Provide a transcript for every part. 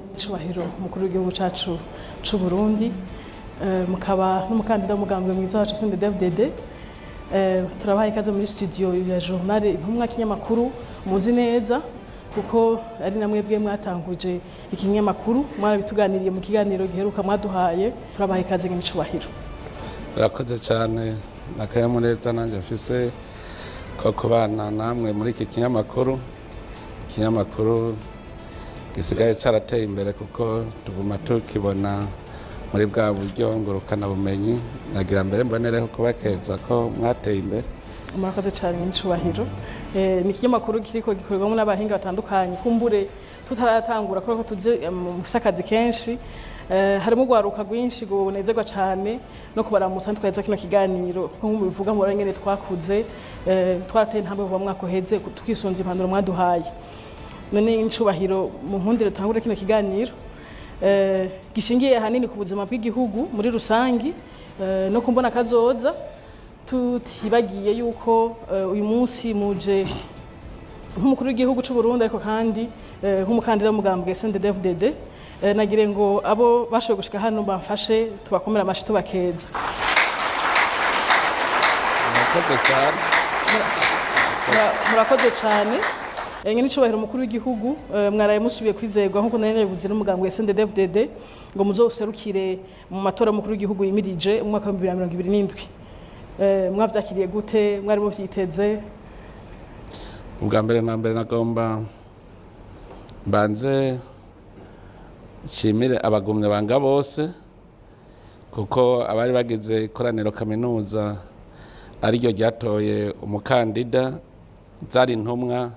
nyenicubahiro umukuru w'igihugu cacu c'u Burundi mukaba n'umukandida w'umugambwe mwiza wacu CNDD-FDD turabahaye ikaze muri studio ya journal intumwa kinyamakuru muzi neza kuko ari namwe bwe mwatanguje ikinyamakuru mwarabituganiriye mu kiganiro giheruka mwaduhaye turabahaye ikaze nyenicubahiro. Urakoze cyane nakayamuneza nanje mfise ko kubana namwe muri iki kinyamakuru gisigaye carateye imbere kuko tuguma tukibona muri bwa buryo ngurukana bumenyi nagira mbere mbonereho kubakeza ko mwateye imbere. Murakoze cyane nyenicubahiro. Ni ikinyamakuru kiriko gikorwamo n'abahinga batandukanye kumbure tutaratangura ko tuze mu akazi kenshi harimo gwaruka rwinshi gonezerwa cyane no kubaramusa twaheza kino kiganiro kuko nk'ubivuga mu rangene twakuze twarateye intambwe kuva mwaka uheze twisunze impanuro mwaduhaye. None ncubahiro mu nkundire tangure kino kiganiro gishingiye hanini ku buzima bw'igihugu muri rusangi no kumbona kazoza tutibagiye yuko uyu munsi muje nk'umukuru w'igihugu c'u Burundi ariko kandi nk'umukandida w'umugambwe CNDD-FDD nagire ngo abo bashoboye gushika hano bamfashe tubakomera amashi tubakeza. Murakoze cyane. Nyenicubahiro umukuru w'igihugu mwaraye musubiye kwizerwa nkuko nari nabivuze n'umugambwe CNDD-FDD ngo muzoserukire mu matora y'umukuru w'igihugu yimirije mu mwaka wa 2027. Mwavyakiriye gute mwari muvyiteze? Ubwa mbere na mbere nagomba mbanze nshimire abagumye banga bose kuko abari bagize ikoraniro kaminuza ariryo ryatoye umukandida zari intumwa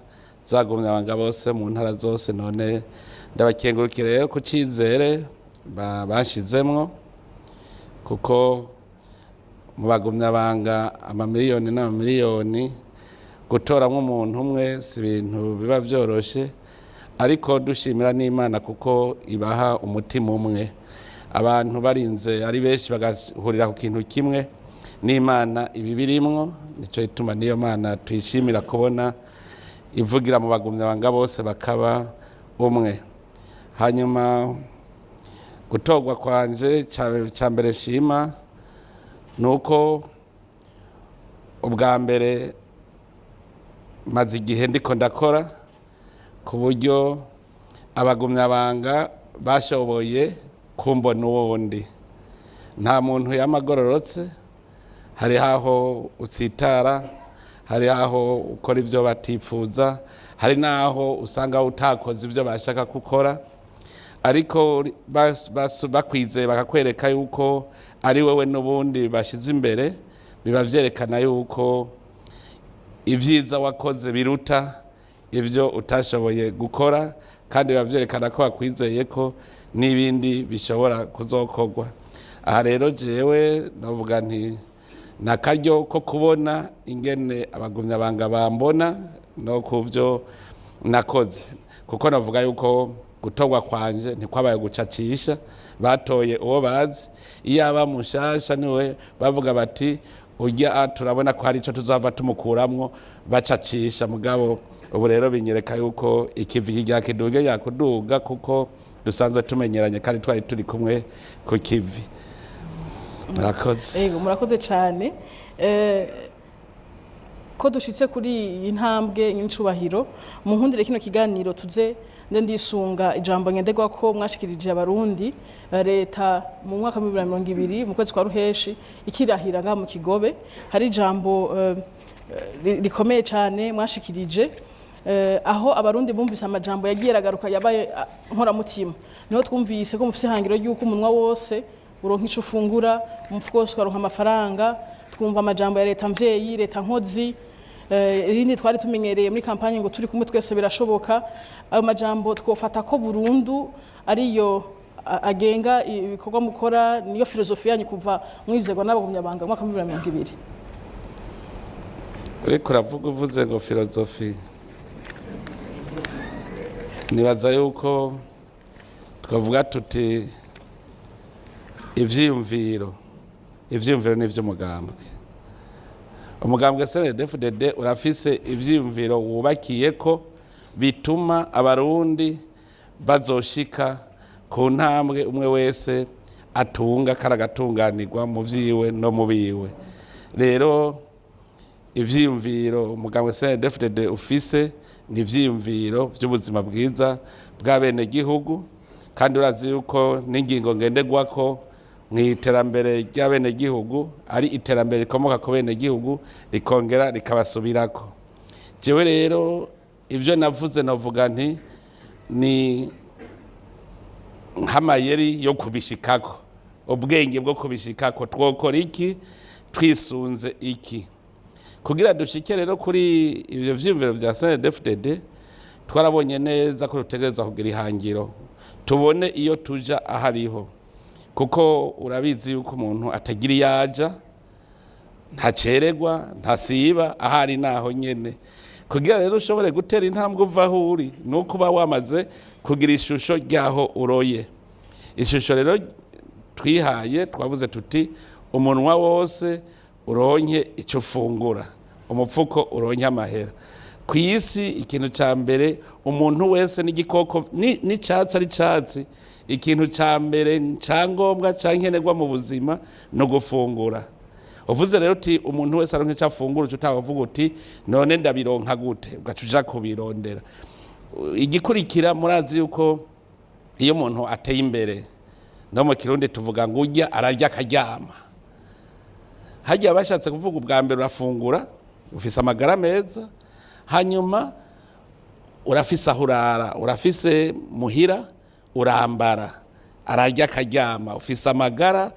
zagumye abanga bose mu ntara zose none ndabakengurukire ku cizere bashizemwo kuko mu bagumye abanga amamiliyoni n'amamiliyoni gutoramwo umuntu umwe si ibintu biba vyoroshe ariko dushimira n'Imana kuko ibaha umutima umwe abantu barinze ari benshi bagahurira ku kintu kimwe n'Imana ibi birimwo nico ituma niyo Mana tuyishimira kubona ivugira mu bagumye abanga bose bakaba umwe. Hanyuma gutogwa kwanje cyambere shima nuko ubwa mbere maze igihe ndiko ndakora ku buryo abagumye abanga bashoboye kumbona uwundi nta muntu yamagororotse hari haho utsitara hari aho ukora ivyo batifuza hari naho usanga utakoze ivyo bashaka gukora ariko bakwizeye bakakwereka yuko ari wewe n'ubundi bashize imbere biba vyerekana yuko ivyiza wakoze biruta ivyo utashoboye gukora kandi biba vyerekana ko bakwizeye ko n'ibindi bishobora kuzokorwa. Aha rero jewe navuga nti nakaryo ko kubona ingene abagumye abanga bambona no kuvyo nakoze kuko navuga yuko gutogwa kwanje ntikwabaye gucacisha batoye uwo bazi iyo aba mushasha niwe bavuga bati urya turabona ko hari ico tuzava tumukuramwo bacacisha mugabo ubu rero binyereka yuko ikivi rya kiduge yakuduga kuko dusanzwe tumenyeranye kandi twari turi kumwe ku kivi. Murakoze cyane ko dushitse kuri intambwe nyenicubahiro mu nkundire kino kiganiro tuze ndisunga ijambo ngenderwa ko mwashikirije abarundi leta mu mwaka wa 2020 mu kwezi kwa ruheshi ikirahira nga mu Kigobe hari ijambo rikomeye cyane mwashikirije aho abarundi bumvise amajambo yagiye ragaruka yabaye nkora mutima niho twumvise ko mufise hangiro y'uko umunwa wose uronka ico ufungura umufuko wose ukaronka amafaranga twumva amajambo ya leta mvyeyi leta nkozi irindi twari tumenyereye muri kampanye ngo turi kumwe twese birashoboka ayo majambo twofata ko Burundu ariyo agenga ibikorwa mukora niyo filosofi yanyu kuva mwizerwa n'abagumye abanga mu mwaka wa 2020. Uriko uravuga uvuze ngo filosofi nibaza yuko twavuga tuti ivyiyumviro n'ivyo umugambwe CNDD-FDD urafise ivyiyumviro wubakiyeko bituma abarundi bazoshika ku ntambwe umwe wese atunga karagatunganirwa mu vyiwe no mu biwe. Rero ivyiyumviro umugambwe CNDD-FDD ufise ni ivyiyumviro vy'ubuzima bwiza bw'abenegihugu, kandi urazi yuko n'ingingo ngenderwako mw'iterambere ry'abenegihugu ari iterambere rikomoka ku benegihugu rikongera rikabasubirako. Jewe rero ivyo navuze navuga nti ni nk'amayeri yo kubishikako, ubwenge bwo kubishikako. Twokora iki? Twisunze iki? Kugira dushike rero kuri ivyo vyiyumviro vya CNDD-FDD, twarabonye neza ko dutegerezwa kugira ihangiro, tubone iyo tuja ahariho, kuko urabizi yuko umuntu atagira iyaja, ntacererwa, ntasiba, ahari naho nyene. Kugira rero ushobore gutera intambwe uva aho uri, nuko uba wamaze kugira ishusho ryaho uroye. Ishusho rero twihaye, twavuze tuti umunwa wose uronke icyo ufungura, umupfuko uronke amahera. Ku isi ikintu ca mbere umuntu wese n'igikoko n'icatsi ari catsi, ikintu ca mbere ca ngombwa cankenerwa mu buzima no gufungura. Uvuze rero uti umuntu wese aronke icyo afungura, utavuga uti none ndabironka gute, ugacuja kubirondera. Igikurikira murazi yuko iyo umuntu ateye imbere, no mu Kirundi tuvuga ngo urya ararya akaryama. Hajya bashatse kuvuga ubwa mbere urafungura, ufise amagara meza, hanyuma urafise aho urara, urafise muhira, urambara, ararya akaryama, ufise amagara,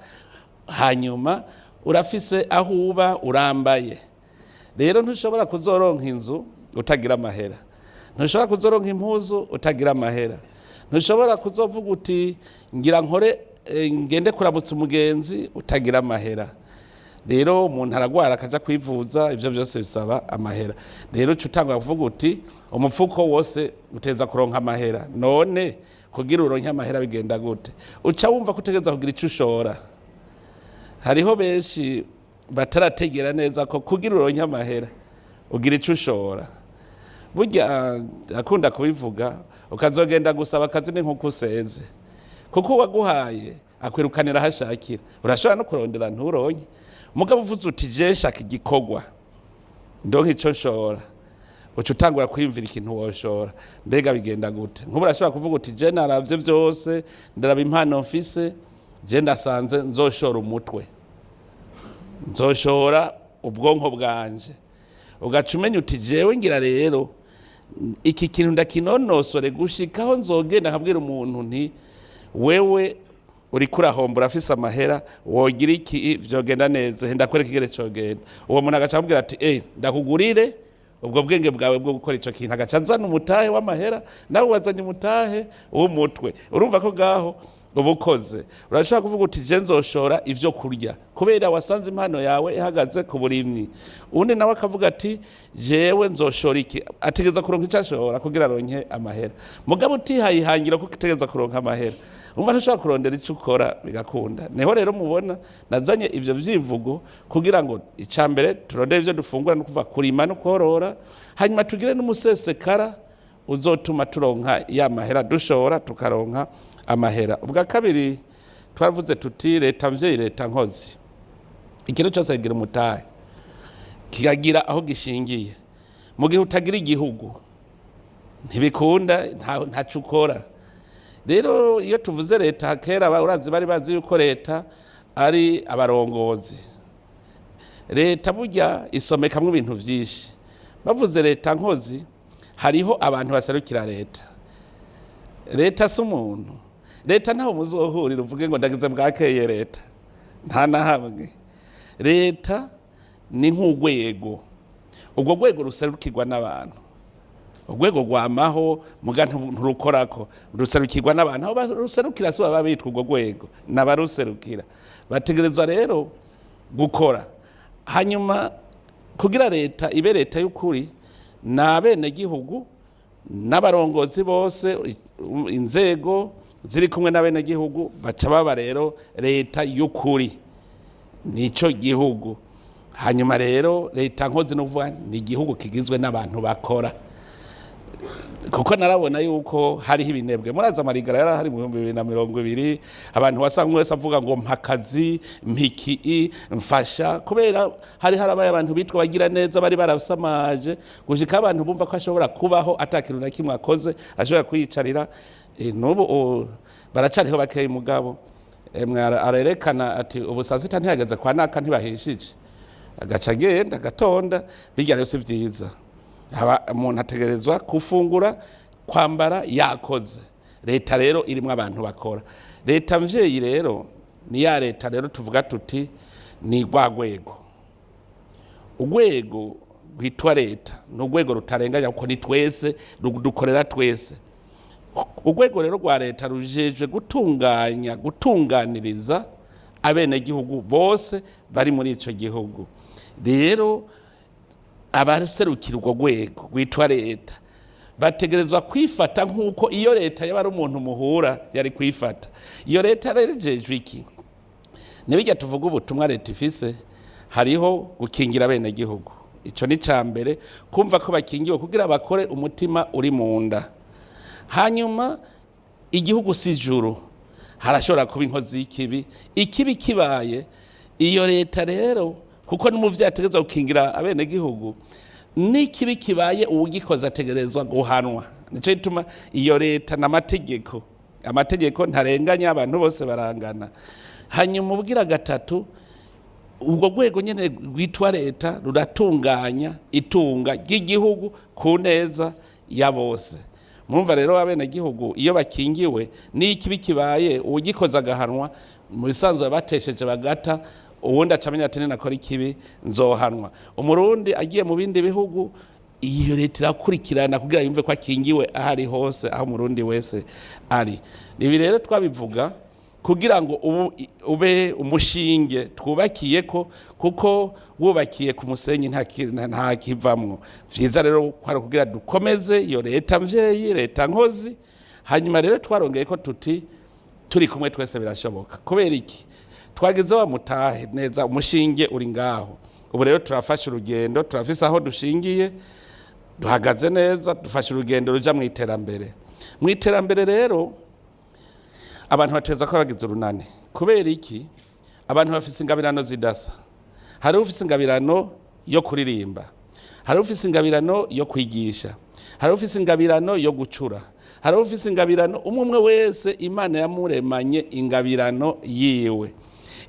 hanyuma urafise aho uba, urambaye. Rero ntushobora kuzoronka inzu utagira amahera, ntushobora kuzoronka impuzu utagira amahera, ntushobora kuzovuga uti ngira nkore ngende kuramutsa umugenzi utagira amahera. Rero umuntu aragwara akaja kwivuza, ivyo byose bisaba amahera. Rero cutangwa kuvuga uti umupfuko wose uteza kuronka amahera. None kugira uronke amahera bigenda gute? Uca wumva kutegeza kugira ico ushora. Hariho benshi batarategera neza ko kugira uronke amahera ugira ico ushora. Burya akunda kubivuga, ukazogenda gusaba akazi n'inkuko usenze, kuko waguhaye akwirukanira hashakira. Urashobora no kurondera nturonke, mugabo uvuze uti je shaka igikorwa ndonke ico nshora, uca utangura kwiyumvira ikintu woshora. Mbega bigenda gute? Nk'ubu urashobora kuvuga uti je naravye vyose, ndaraba impano mfise, je ndasanze nzoshora umutwe, nzoshora ubwonko bwanje. Ugaca umenya uti jewe ngira rero iki kintu ndakinonosore gushikaho nzogenda nkabwira umuntu nti wewe uriko urahomba, urafise amahera, wogira iki vyogenda neza, ndakwereka igere cogenda. Uwo muntu agaca amubwira ati ndakugurire ubwo bwenge bwawe bwo gukora ico kintu. Agaca azana umutahe w'amahera, nawe wazanye umutahe w'umutwe. Urumva ko ngaho ubukoze. Urashobora kuvuga uti je nzoshora ivyo kurya kubera wasanze impano yawe ihagaze ku burimyi. Undi nawe akavuga ati jewe nzoshora iki, ategeza kuronka icyo ashora kugira aronke amahera. Mugabo utihaye ihangira ko kitegeza kuronka amahera, umva ntushobora kurondera icyo ukora bigakunda. Niho rero mubona nazanye ivyo vyivugo kugira ngo icambere turondere ivyo dufungura no kuva kurima no korora, hanyuma tugire n'umusesekara uzotuma turonka ya mahera dushora tukaronka amahera. Ubwa kabiri twavuze tuti leta mvyeyi, leta nkozi. Ikintu cyose kigira umutahe, kigagira aho gishingiye. Mu gihe utagira igihugu ntibikunda, ntaco ukora. Rero iyo tuvuze leta, kera urazi bari bazi yuko leta ari abarongozi. Leta burya isomekamwe ibintu vyinshi. Bavuze leta nkozi, hariho abantu baserukira leta. Leta si umuntu. Leta ntaho muzohurira uvuge ngo ndagize bwakeye leta, nta na hamwe. Leta ni nk'urwego, urwo rwego ruserukirwa n'abantu. Urwego rwamaho muga nturukorako, ruserukirwa n'abantu. Aho ruserukira si baba bitwa urwo rwego, n'abaruserukira. Bategerezwa rero gukora. Hanyuma kugira leta ibe leta y'ukuri, n'abenegihugu n'abarongozi bose, inzego ziri kumwe n'abenegihugu baca baba rero leta y'ukuri, nico gihugu. Hanyuma rero leta nkozi n'uvuga ni igihugu kigizwe n'abantu bakora. kuko narabona yuko hariho ibinebwe muraza amarigara yari hari mu 2020 abantu wasanga wese avuga ngo mpakazi mpiki mfasha kubera hari harabaye abantu bitwa bagira neza bari barasamaje gushika abantu bumva ko ashobora kubaho atakiru na kimwe akoze ashobora kwiyicarira n'ubu baracariho bakeye mugabo arerekana ati ubusazita ntihageze kwa naka ntibahishije agaca agenda agatonda bijya rero si vyiza umuntu ategerezwa gufungura kwambara yakoze leta rero irimo abantu bakora leta mvyeyi rero ni ya leta rero tuvuga tuti ni rwagwego urwego rwitwa leta ni urwego rutarenganya kuko ni twese dukorera twese urwego rero rwa leta rujejwe gutunganiriza abenegihugu bose bari muri ico gihugu rero abaserukira urwo rwego rwitwa leta bategerezwa kwifata nk'uko iyo leta yaba ari umuntu muhura yari kwifata iyo leta rejejwe iki nibijya tuvuga ubutumwa leta ifise hariho gukingira abenegihugu ico ni cambere kumva ko bakingiwe kugira bakore umutima uri mu nda hanyuma igihugu si juru harashobora kuba inkozi y'ikibi ikibi kibaye iyo leta rero kuko n'umuvyeyi ategerezwa gukingira abenegihugu n'ikibi kibaye uwugikoze ategerezwa guhanwa nico gituma iyo leta amategeko ntarenganya abantu bose barangana hanyuma ubwira gatatu ubwo rwego nyene rwitwa leta ruratunganya itunga ry'igihugu ku neza ya bose murumva rero abenegihugu iyo bakingiwe n'ikibi kibaye uwugikoze agahanwa mu bisanzwe batesheje bagata uwundi acamenya ati nakora ikibi nzohanwa umurundi agiye mu bindi bihugu iyo leta irakurikirana kugira yumve ko akingiwe ahari hose aho umurundi wese ari ibi rero twabivuga kugira ngo ube umushinge twubakiye ko kuko wubakiye ku musenyi nta kivamwo vyiza rero kwari kugira dukomeze iyo leta mvyeyi leta nkozi hanyuma rero twarongeye ko tuti turi kumwe twese birashoboka kubera iki twagize wa mutahe neza umushinge uri ngaho ubu rero turafasha urugendo turafise aho dushingiye duhagaze neza dufasha urugendo ruja mu iterambere rero abantu bateza ko bagize urunani kubera iki abantu bafise ingabirano zidasa hari ufise ingabirano yo kuririmba hari ufise ingabirano yo kwigisha hari ufise ingabirano yo gucura hari ufise ingabirano umwe wese Imana yamuremanye ingabirano yiwe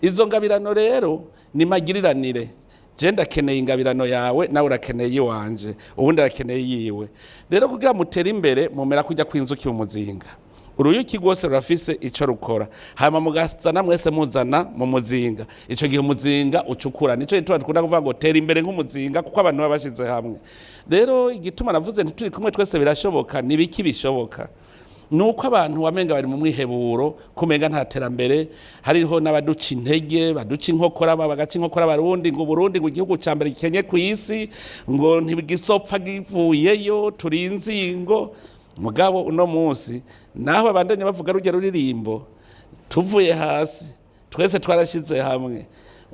izo ngabirano rero ni magiriranire je ndakeneye ingabirano yawe nawe urakeneye iwanje ubundi arakeneye yiwe rero kugira mutere imbere mumera kujya kwinzuki umuzinga uruyuki rwose rurafise ico rukora hama mugasana mwese muzana mu muzinga ico gihe umuzinga ucukura nico gituma dukunda kuvuga ngo tera imbere nk'umuzinga kuko abantu baba bashize hamwe rero igituma navuze ntituri kumwe twese birashoboka nibiki bishoboka nuko abantu wamenga bari mu mwiheburo kumenga nta terambere hariho n'abaduca intege baduca inkokora bagaca inkokora abarundi ngo Burundi ngo igihugu ca mbere gikenye ku isi ngo ntibigisopfa givuyeyo turinzingo mugabo uno munsi naho abandanya bavuga rujya ruririmbo tuvuye hasi twese twarashize hamwe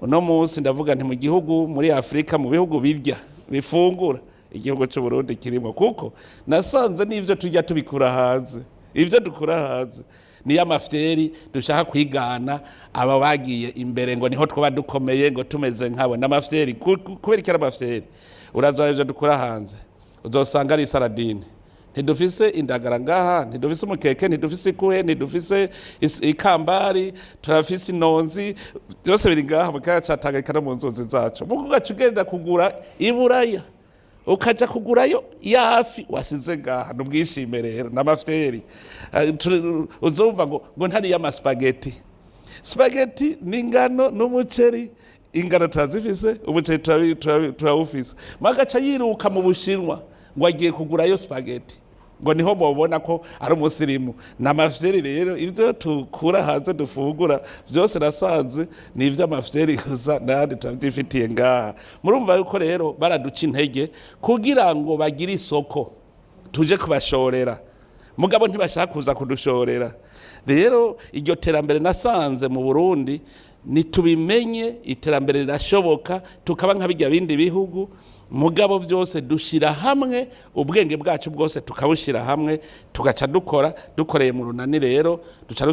uno munsi ndavuga nti mu gihugu muri Afrika mu bihugu birya bifungura igihugu cy'u Burundi kirimo kuko nasanze n'ivyo tujya tubikura hanze ivyo dukura hanze ni amafyeri dushaka kwigana aba bagiye imbere ngo niho twoba dukomeye ngo tumeze nkabo n'amafyeri kubera ikara amafyeri uraza ivyo dukura hanze uzosanga ari saradine ntidufise indagara ngaha ntidufise umukeke ntidufise ikuhe ntidufise ikambari turafise inonzi byose biri ngaha mukacatangika no mu nzuzi zacu muko gacu ugenda kugura iburaya ukaja kugurayo yafi wasize ngaha n'ubwishime rero n'amafyeri uzumva ngo ntari ya spaghetti n'ingano n'umuceri ingano turazifise umuceri turawufise magaca yiruka mu Bushinwa ngo agiye kugurayo spaghetti ngo niho mubona ko ari umusirimu n'amafyeri rero ivyo tukura hanze dufungura byose nasanze ni ivy'amafyeri gusa nandi turavyifitiye ngaha murumva yuko rero baraduca intege kugira ngo bagire isoko tuje kubashorera mugabo ntibashaka kuza kudushorera rero iryo terambere nasanze mu Burundi nitubimenye iterambere rirashoboka tukaba nk'abijya bindi bihugu mugabo byose dushira hamwe ubwenge bwacu bwose tukabushira hamwe tugaca dukora dukoreye mu runani rero duca